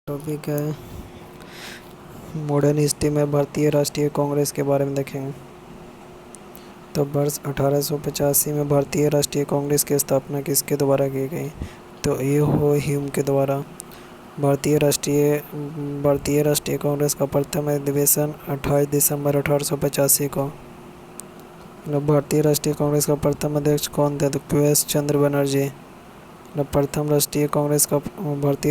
Topic है modern history में भारतीय राष्ट्रीय कांग्रेस के बारे में देखेंगे। तो वर्ष 1885 में भारतीय राष्ट्रीय कांग्रेस की स्थापना किसके द्वारा की गई? तो ए हो ह्यूम के द्वारा। भारतीय राष्ट्रीय कांग्रेस का प्रथम अधिवेशन 28 दिसंबर 1885 को। भारतीय राष्ट्रीय कांग्रेस का प्रथम अध्यक्ष कौन थे? तो क्यू.एस. चंद्र बनर्जी। भारतीय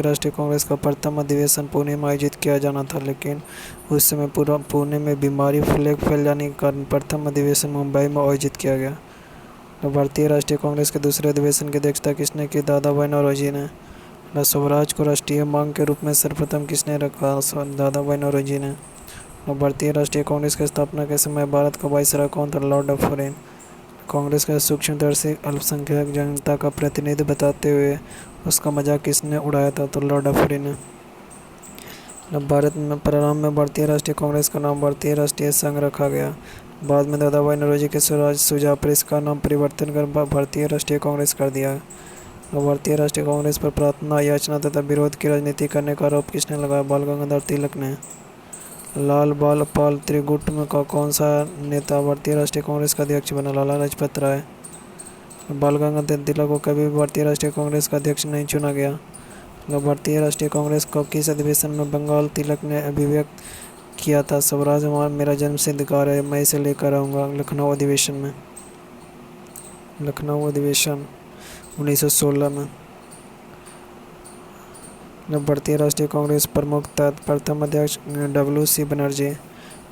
राष्ट्रीय कांग्रेस का प्रथम अधिवेशन पुणे में आयोजित किया जाना था, लेकिन उस समय पूरा पुणे में बीमारी फैल जाने के कारण प्रथम अधिवेशन मुंबई में आयोजित किया गया। भारतीय राष्ट्रीय कांग्रेस के दूसरे अधिवेशन की अध्यक्षता किसने की? दादा भाई नौरोजी ने। स्वराज को राष्ट्रीय मांग के रूप में सर्वप्रथम किसने रखा? दादा भाई नौरोजी ने। भारतीय राष्ट्रीय कांग्रेस की स्थापना के समय भारत का वायसराय कौन था? Lord Dufferin. कांग्रेस का सूक्ष्मदर्शी अल्पसंख्यक जनता का प्रतिनिधि बताते हुए उसका मजाक किसने उड़ाया था? तो लॉर्ड डफरिन ने। भारत में प्रारंभ में भारतीय राष्ट्रीय कांग्रेस का नाम भारतीय राष्ट्रीय संघ रखा गया। बाद में दादा भाई नौरोजी के स्वराज सुझाव पर इसका नाम परिवर्तन कर भारतीय राष्ट्रीय कांग्रेस कर दिया। भारतीय राष्ट्रीय कांग्रेस पर प्रार्थना, याचना तथा विरोध की राजनीति करने का आरोप किसने लगाया? बाल गंगाधर तिलक ने। लाल बाल पाल त्रिगुट का कौन सा नेता भारतीय राष्ट्रीय कांग्रेस का अध्यक्ष बना? लाला लाजपत राय। बाल गंगाधर तिलक को कभी भी भारतीय राष्ट्रीय कांग्रेस का अध्यक्ष नहीं चुना गया। भारतीय राष्ट्रीय कांग्रेस को किस अधिवेशन में बंगाल तिलक ने अभिव्यक्त किया था? स्वराज मेरा जन्मसिद्ध अधिकार है, मैं इसे लेकर आऊँगा। लखनऊ अधिवेशन में। लखनऊ अधिवेशन 1916 में। भारतीय राष्ट्रीय कांग्रेस प्रमुख प्रथम अध्यक्ष डब्ल्यू.सी. बनर्जी।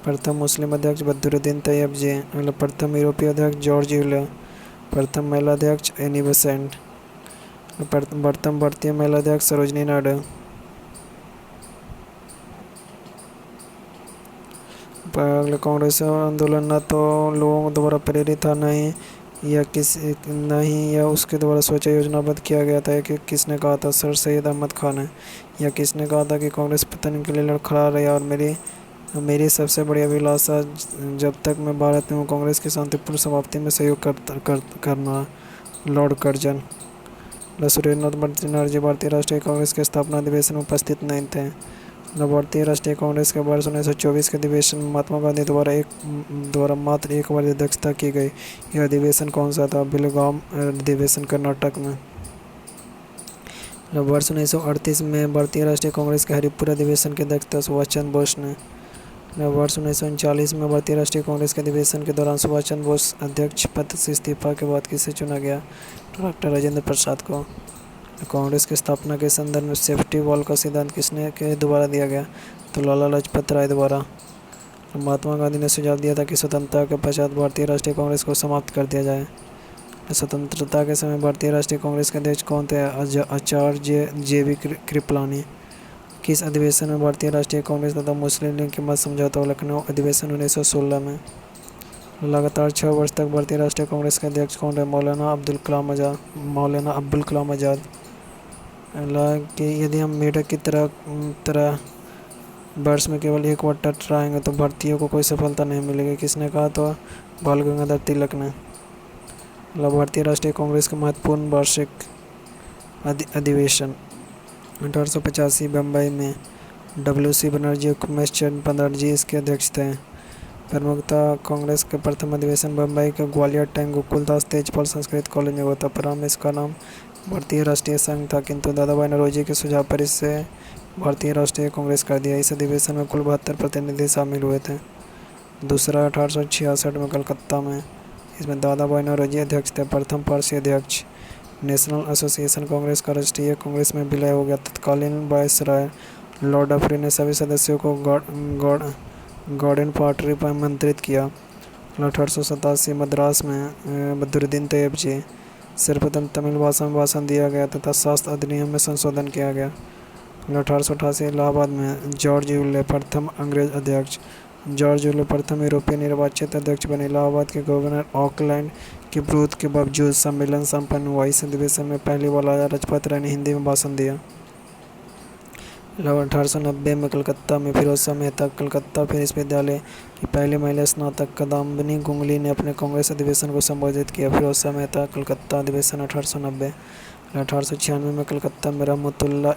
प्रथम मुस्लिम अध्यक्ष बद्रुद्दीन तैयबजी। प्रथम यूरोपीय अध्यक्ष जॉर्ज यूले। प्रथम महिला अध्यक्ष एनी बेसेंट। प्रथम भारतीय महिला अध्यक्ष सरोजनी नायडू। कांग्रेस आंदोलन न तो लोगों द्वारा प्रेरित था, नहीं यह उसके द्वारा सोचा योजनाबद्ध किया गया था। कि किसने कहा था? सर सैयद अहमद खान ने। यह किसने कहा था कि कांग्रेस पतन के लिए लड़खड़ा रही और मेरी सबसे बड़ी अभिलाषा जब तक मैं भारत में हूँ कांग्रेस की शांतिपूर्ण समाप्ति में सहयोग करना? Lord Curzon. सुरेंद्रनाथ बनर्जी भारतीय राष्ट्रीय कांग्रेस के स्थापना अधिवेशन में उपस्थित नहीं थे। भारतीय राष्ट्रीय कांग्रेस के वर्ष 1924 के अधिवेशन में महात्मा गांधी द्वारा मात्र एक बार अध्यक्षता की गई। यह अधिवेशन कौन सा था? बेलगाम अधिवेशन, कर्नाटक में। वर्ष 1938 में भारतीय राष्ट्रीय कांग्रेस के हरिपुर अधिवेशन की अध्यक्षता सुभाष चंद्र बोस ने। वर्ष 1939 में भारतीय राष्ट्रीय कांग्रेस के अधिवेशन के दौरान सुभाष चंद्र बोस अध्यक्ष पद से इस्तीफा के बाद किसे चुना गया? डॉक्टर राजेंद्र प्रसाद को। कांग्रेस की स्थापना के संदर्भ में सेफ्टी वॉल का सिद्धांत किसने के द्वारा दिया गया? तो लाला लाजपत राय द्वारा। महात्मा गांधी ने सुझाव दिया था कि स्वतंत्रता के पश्चात भारतीय राष्ट्रीय कांग्रेस को समाप्त कर दिया जाए। स्वतंत्रता के समय भारतीय राष्ट्रीय कांग्रेस के अध्यक्ष कौन थे? आचार्य जे.बी. कृपलानी। किस अधिवेशन में भारतीय राष्ट्रीय कांग्रेस तथा मुस्लिम लीग के मध्य समझौता हुआ? लखनऊ अधिवेशन 1916 में। लगातार 6 वर्ष तक भारतीय राष्ट्रीय कांग्रेस के अध्यक्ष कौन रहे? मौलाना अब्दुल कलाम आज़ाद। कि यदि हम मेढक की तरह वर्ष में केवल एक बार टकराएंगे तो भारतीयों को कोई सफलता नहीं मिलेगी। किसने कहा? तो बाल गंगाधर तिलक ने। भारतीय राष्ट्रीय कांग्रेस के महत्वपूर्ण वार्षिक अधिवेशन 1885 बम्बई में। डब्ल्यू.सी. बनर्जी और उमेश चंद्र बनर्जी इसके अध्यक्ष थे। प्रमुखता कांग्रेस के प्रथम अधिवेशन बम्बई के ग्वालियर टैंक गोकुलदास तेजपाल संस्कृत कॉलेज में हुआ था। प्रारंभ में इसका नाम भारतीय राष्ट्रीय संघ था, किंतु दादा भाई नौरोजी के सुझाव पर इसे भारतीय राष्ट्रीय कांग्रेस कर दिया। इस अधिवेशन में कुल 72 प्रतिनिधि शामिल हुए थे। दूसरा 1866 में कलकत्ता में। इसमें दादा भाई नौरोजी अध्यक्ष थे। प्रथम पारसी अध्यक्ष। नेशनल एसोसिएशन कांग्रेस का राष्ट्रीय कांग्रेस में विलय हो गया। तत्कालीन वायसराय लॉर्ड डफरिन ने सभी सदस्यों को गार्डन पार्टी पर आमंत्रित किया। 1887 मद्रास में बद्रुद्दीन तैयबजी सर्वप्रथम तमिल भाषा में भाषण दिया गया तथा शास्त्र अधिनियम में संशोधन किया गया। 1888 इलाहाबाद में जॉर्ज यूले प्रथम अंग्रेज अध्यक्ष। जॉर्ज यूले प्रथम यूरोपीय निर्वाचित अध्यक्ष बने। इलाहाबाद के गवर्नर ऑकलैंड के विरोध के बावजूद सम्मेलन संपन्न हुआ। इस अधिवेशन में पहली बार लाला लाजपत राय ने हिंदी में भाषण दिया। 1890 में कलकत्ता में फिरोजशाह मेहता कलकत्ता फिर विद्यालय की पहली महिला स्नातक कादम्बिनी गुंगली ने अपने कांग्रेस अधिवेशन को संबोधित किया। फिरोजशाह मेहता कलकत्ता अधिवेशन 1890। 1896 में कलकत्ता में रहमतुल्लाह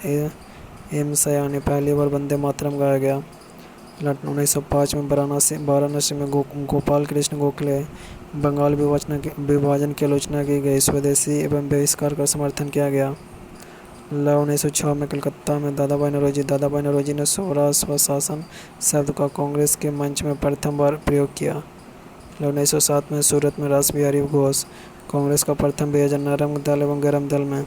एम सयानी पहली बार वंदे मातरम गाया गया। 1905 में वाराणसी में गोपाल कृष्ण गोखले बंगाल विभाजन की आलोचना की गई। स्वदेशी एवं बहिष्कार का समर्थन किया गया। 1906 में कलकत्ता में दादाभाई नौरोजी ने स्वराज स्वशासन शब्द का कांग्रेस के मंच में प्रथम बार प्रयोग किया। 1907 में सूरत में रास बिहारी घोष कांग्रेस का प्रथम विभाजन नरम दल एवं गरम दल में।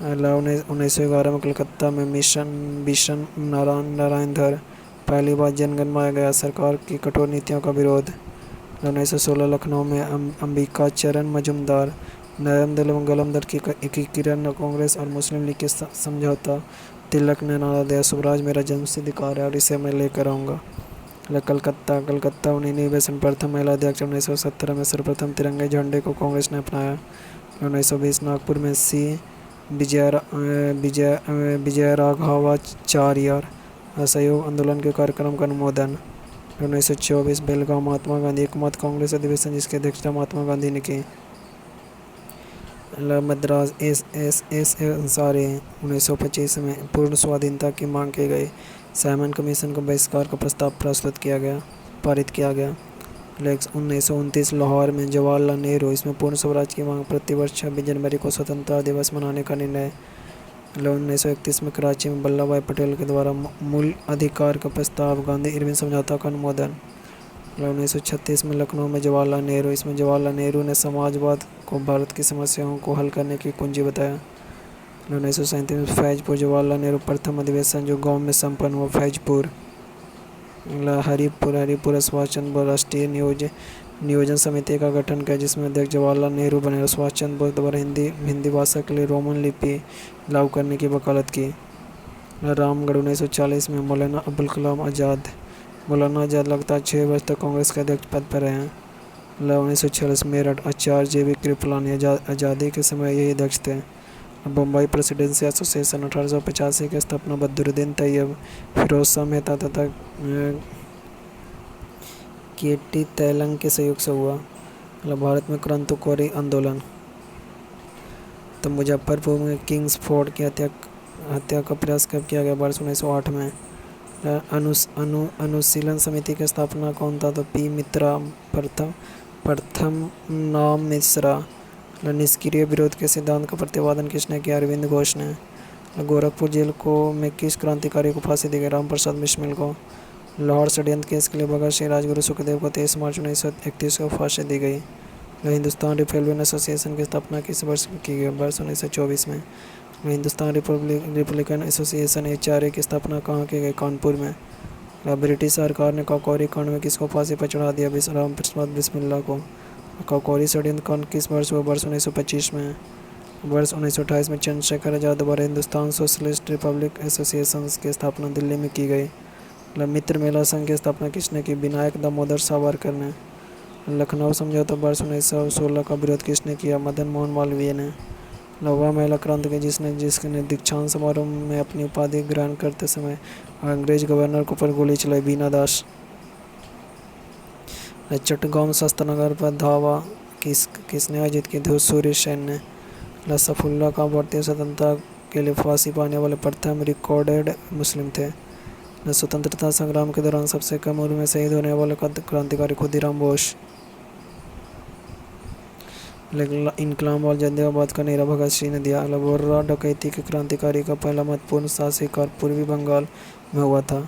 1911 में कलकत्ता में मिशन नारायण धर पहली बार जनगणमाया गया। सरकार की कठोर नीतियों का विरोध। 1916 लखनऊ में अंबिका चरण मजूमदार नरम दल एवं गरम दल की एकीकरण कांग्रेस और मुस्लिम लीग के समझौता। तिलक ने नारा दिया, स्वराज मेरा जन्मसिद्ध अधिकार है और इसे मैं लेकर आऊँगा। कलकत्ता उपनिवेशन प्रथम महिला अध्यक्ष। 1917 में सर्वप्रथम तिरंगे झंडे को कांग्रेस ने अपनाया। 1920 नागपुर में सी विजयराघवाचार्य असहयोग आंदोलन के कार्यक्रम का अनुमोदन। 1924 बेलगांव महात्मा गांधी एकमत कांग्रेस अधिवेशन जिसकी अध्यक्षता महात्मा गांधी ने की। मद्रास एस अंसारी 1925 में पूर्ण स्वाधीनता की मांग की गई। साइमन कमीशन का बहिष्कार का प्रस्ताव पारित किया गया। 1929 लाहौर में जवाहरलाल नेहरू इसमें पूर्ण स्वराज की मांग। प्रतिवर्ष 26 जनवरी को स्वतंत्रता दिवस मनाने का निर्णय। 1931 में कराची में वल्लभ भाई पटेल के द्वारा मूल अधिकार का प्रस्ताव। गांधी इरविन समझौता का अनुमोदन। 1936 में लखनऊ में जवाहरलाल नेहरू इसमें जवाहरलाल नेहरू ने समाजवाद को भारत की समस्याओं को हल करने की कुंजी बताया। 1937 में फैजपुर जवाहरलाल नेहरू प्रथम अधिवेशन जो गांव में संपन्न हुआ। फैजपुर। हरिपुरा सुभाष चंद्र बोस राष्ट्रीय नियोजन समिति का गठन किया जिसमें अध्यक्ष जवाहरलाल नेहरू बने। सुभाष चंद्र बोस द्वारा हिंदी भाषा के लिए रोमन लिपि लागू करने की वकालत की। रामगढ़ 1940 में मौलाना अबुल कलाम आज़ाद लगातार 6 वर्ष तक कांग्रेस के अध्यक्ष पद पर रहे हैं। 1946 मेरठ आचार्य जेवी कृपलानी आज़ादी के समय यही अध्यक्ष थे। बम्बई प्रेसिडेंसी एसोसिएशन 1885 की स्थापना बदरुद्दीन तैयब, फिरोज शाह मेहता तथा केटी तैलंग के सहयोग से हुआ। भारत में क्रांतिकारी आंदोलन। तो मुजफ्फरपुर में किंग्स फोर्ड की हत्या का प्रयास कब किया गया? वर्ष 1908 में। अनुशीलन समिति की स्थापना कौन था? तो पी मित्रा प्रथम नाम मिश्रा। निष्क्रिय विरोध के सिद्धांत का प्रतिपादन किसने किया? अरविंद घोष ने। गोरखपुर जेल में किस क्रांतिकारी को फांसी दी गई? राम प्रसाद बिस्मिल को। लाहौर षड्यंत्र केस के लिए भगत सिंह राजगुरु सुखदेव को 23 मार्च 1931 को फांसी दी गई। हिंदुस्तान रिपब्लिकन एसोसिएशन की स्थापना किस वर्ष की गई? वर्ष 1924 में। हिंदुस्तान रिपब्लिकन एसोसिएशन HRA की स्थापना कहाँ की गई? कानपुर में। ब्रिटिश सरकार ने काकोरी कांड में किसको फांसी पर चढ़ा दिया? राम प्रसाद बिस्मिल्ला को। काकोरी षड्यंत्र कांड किस वर्ष हुआ? वर्ष 1925 में। वर्ष 1928 में चंद्रशेखर आज़ाद द्वारा हिंदुस्तान सोशलिस्ट रिपब्लिक एसोसिएशन की स्थापना दिल्ली में की गई। मित्र मेला संघ की स्थापना किसने की? विनायक दामोदर सावरकर ने। लखनऊ समझौता वर्ष 1916 का विरोध किसने किया? मदन मोहन मालवीय ने। वह महिला क्रांति जिसने दीक्षांत समारोह में अपनी उपाधि ग्रहण करते समय अंग्रेज गवर्नर को पर गोली चलाई। बीना दास। चट्टगांव शस्त्रनगर पर धावा किसने आयोजित की? सूर्य सेन ने। सफुल्ला का भारतीय स्वतंत्रता के लिए फांसी पाने वाले प्रथम रिकॉर्डेड मुस्लिम थे। स्वतंत्रता संग्राम के दौरान सबसे कम उम्र में शहीद होने वाले क्रांतिकारी खुदीराम बोस। इनकलाब और जलियांवाला का नीरा भगत सिंह ने दिया। बोर्रा डकैती के क्रांतिकारी का पहला महत्वपूर्ण शासी कार्य पूर्वी बंगाल में हुआ था।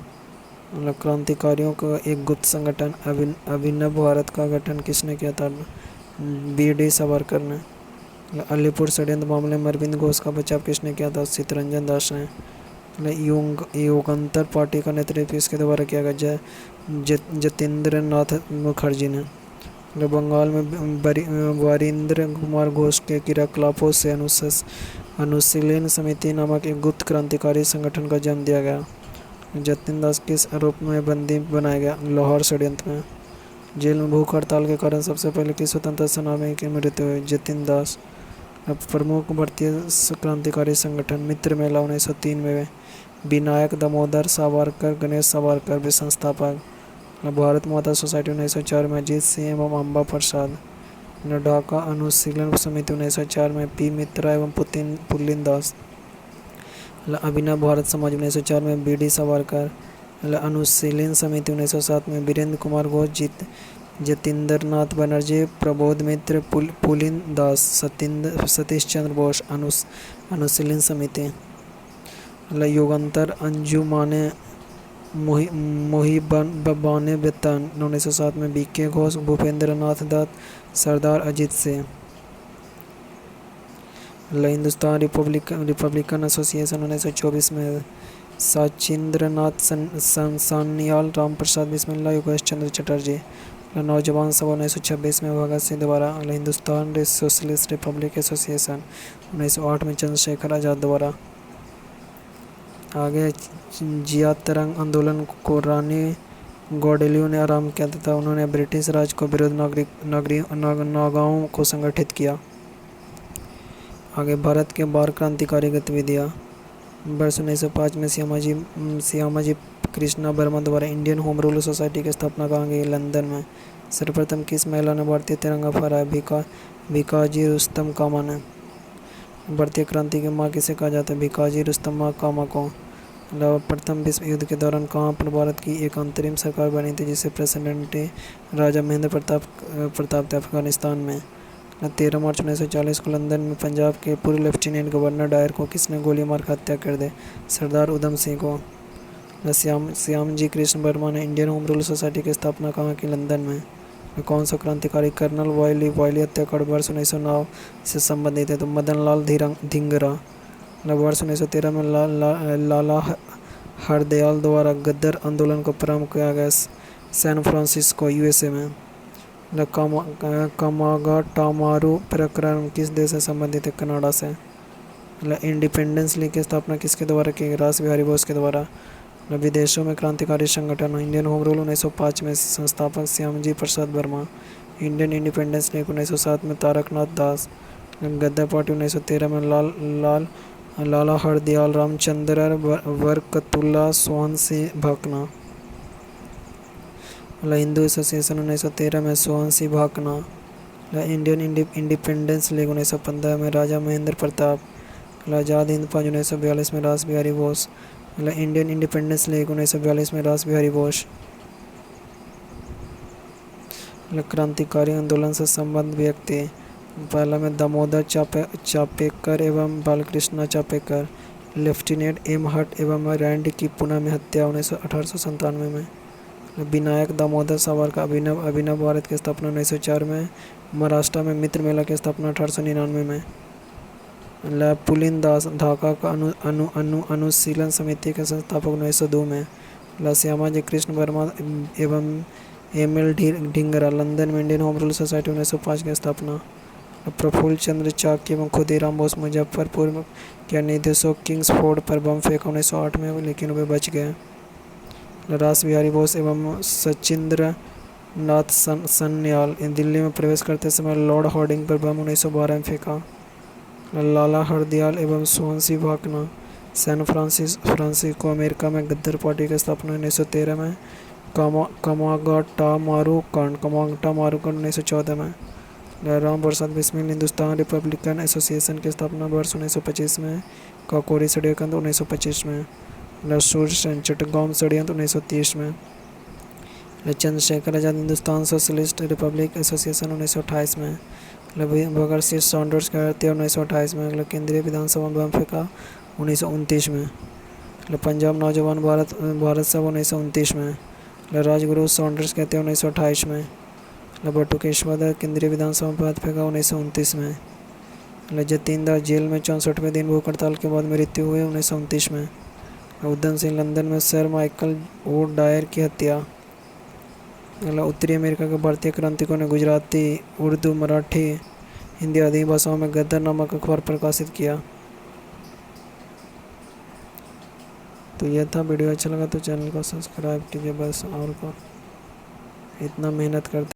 क्रांतिकारियों का एक गुप्त संगठन अभिनव भारत का गठन किसने किया था? BD सावरकर ने। अलीपुर षड्यंत्र मामले में अरविंद घोष का बचाव किसने किया था? चित्तरंजन दास ने। युगांतर पार्टी का नेतृत्व किसके द्वारा किया गया? जतेंद्र नाथ मुखर्जी ने। बंगाल में वरिंद्र कुमार घोष के क्रियाकलापों से अनुशीलन समिति नामक एक गुप्त क्रांतिकारी संगठन का जन्म दिया गया। जतिन दास किस आरोप में बंदी बनाया गया? लाहौर षड्यंत्र में। जेल में भूख हड़ताल के कारण सबसे पहले किस स्वतंत्रता सेनानी की मृत्यु हुई? जतिन दास। प्रमुख भारतीय क्रांतिकारी संगठन मित्र मेला 1903 में। विनायक दामोदर सावरकर गणेश सावरकर भी संस्थापक। भारत माता सोसाइटी 1904 में अजीत सिंह एवं अम्बा प्रसाद। ढाका अनुशीलन समिति 1904 में पी मित्रा एवं पुल्लिन दास। अभिनव भारत समाज 1904 में बी डी सावरकर। अनुशीलन समिति 1907 में वीरेंद्र कुमार घोष, जतींद्र नाथ बनर्जी, प्रबोध मित्र, पुलिन दास, सतीश चंद्र बोस। अनुशीलन समिति। युगांतर अंजुमाने मोहिबाने वेतन 1907 में बी के घोष, भूपेंद्र नाथ दत्त, सरदार अजीत सिंह। हिंदुस्तान रिपब्लिकन एसोसिएशन 1924 में सचिंद्र नाथ सान्याल, राम प्रसाद बिस्मिल्ला, योगेश चंद्र चटर्जी। नौजवान सभा 1926 में भगत सिंह द्वारा। हिंदुस्तान सोशलिस्ट रिपब्लिक एसोसिएशन 1908 में चंद्रशेखर आज़ाद द्वारा। आगे जिया तरंग आंदोलन को रानी गौडेलियो ने आरंभ किया तथा उन्होंने ब्रिटिश राज को विरुद्ध नागाओं को संगठित किया। आगे भारत के बाल क्रांतिकारी गतिविधियाँ। वर्ष 1905 में श्यामाजी कृष्णा वर्मा द्वारा इंडियन होम रूल सोसाइटी की स्थापना की गई। लंदन में सर्वप्रथम किस महिला ने भारतीय तिरंगा फहराया? भिकाजी रुस्तम कामा ने। भारतीय क्रांति की माँ किसे कहा जाता है? भिकाजी रुस्तम कामा को। प्रथम विश्व युद्ध के दौरान कहाँ पर भारत की एक अंतरिम सरकार बनी थी जिसे प्रेसिडेंट राजा महेंद्र प्रताप थे? अफगानिस्तान में। 13 मार्च 1940 को लंदन में पंजाब के पूर्व लेफ्टिनेंट गवर्नर डायर को किसने गोली मारकर हत्या कर दी? सरदार उधम सिंह को। श्यामजी कृष्ण वर्मा ने इंडियन होम रूल सोसाइटी की स्थापना कहाँ की? लंदन में। कौन सा क्रांतिकारी कर्नल वायली हत्याकांड वर्ष 1909 से संबंधित है? तो मदन लाल धिंगरा। वर्ष 1913 में लाला हरदयाल द्वारा गदर आंदोलन को प्रारंभ किया गया सैन फ्रांसिस्को यूएसए में। कामागाटामारू प्रकरण किस देश से संबंधित है? कनाडा से। इंडिपेंडेंस लीग की स्थापना किसके द्वारा की गई? रास बिहारी बोस के द्वारा। विदेशों में क्रांतिकारी संगठन। इंडियन होम रूल 1905 में संस्थापक श्यामजी प्रसाद वर्मा। इंडियन इंडिपेंडेंस लीग 1907 में तारकनाथ दास। गदर पार्टी 1913 में लाला हरदयाल, रामचंद्र बरकतुल्ला, सोहन सिंह भाकना। हिंदू एसोसिएशन 1913 में Sohan Singh Bhakna. Indian independence league 1915 में राजा महेंद्र प्रताप। आज़ाद हिंद फौज 1942 में रास Bihari Bose. Indian independence league 1942 में रास बिहारी बोस। क्रांतिकारी आंदोलन से संबद्ध व्यक्ति। पहला में दामोदर चापेकर एवं बालकृष्ण चापेकर। लेफ्टिनेंट एम हट एवं रैंड की पुणे में हत्या 1897 में। विनायक दामोदर सावरकर अभिनव भारत की स्थापना 1904 में। महाराष्ट्र में मित्र मेला की स्थापना 1899 में। पुलिन दास ढाका का अनुशीलन समिति के संस्थापक 1902 में। श्यामाजी कृष्ण वर्मा एवं एम.एल. ढिंगरा लंदन में इंडियन होम रूल सोसाइटी 1905 की स्थापना। प्रफुल्ल चंद्र चाकी एवं खुदीराम बोस मुजफ्फरपुर के निर्देशों किंग्सफोर्ड पर बम फेंका 1908 में, लेकिन वे बच गए। रास बिहारी बोस एवं सचिंद्र नाथ सान्याल दिल्ली में प्रवेश करते समय लॉर्ड हार्डिंग पर बम 1912 में फेंका। लाला हरदयाल एवं Sohan Singh Bhakna San Francisco America में गदर पार्टी की स्थापना 1913 में। कमागाटामारू कांड 1914 में। राम प्रसाद बिस्मिल हिंदुस्तान रिपब्लिकन एसोसिएशन की स्थापना वर्ष 1925 में। काकोरी षड्यंत्र 1925 में। सूरसेन चट्टगांव षड्यंत्र 1930 में। Chandrashekhar Azad Hindustan socialist Republic association 1928 में। भगत सिंह सैंडर्स की हत्या 1928 में। केंद्रीय विधानसभा में बम फेंका 1929 में। पंजाब नौजवान भारत सभा 1929 में। राजगुरु सैंडर्स की हत्या 1928 में। बटुकेश्वर केंद्रीय विधानसभा में बम फेंका 1929 में। जतींद्र जेल में 64वें दिन भूख हड़ताल के बाद मृत्यु हुई 1929 में। उधम सिंह लंदन में सर माइकल ओ डायर की हत्या। उत्तरी अमेरिका के भारतीय क्रांतिकों ने गुजराती, उर्दू, मराठी, हिंदी आदि भाषाओं में गदर नामक अखबार प्रकाशित किया। तो यह था। वीडियो अच्छा लगा तो चैनल को सब्सक्राइब कीजिए बस, और को इतना मेहनत करते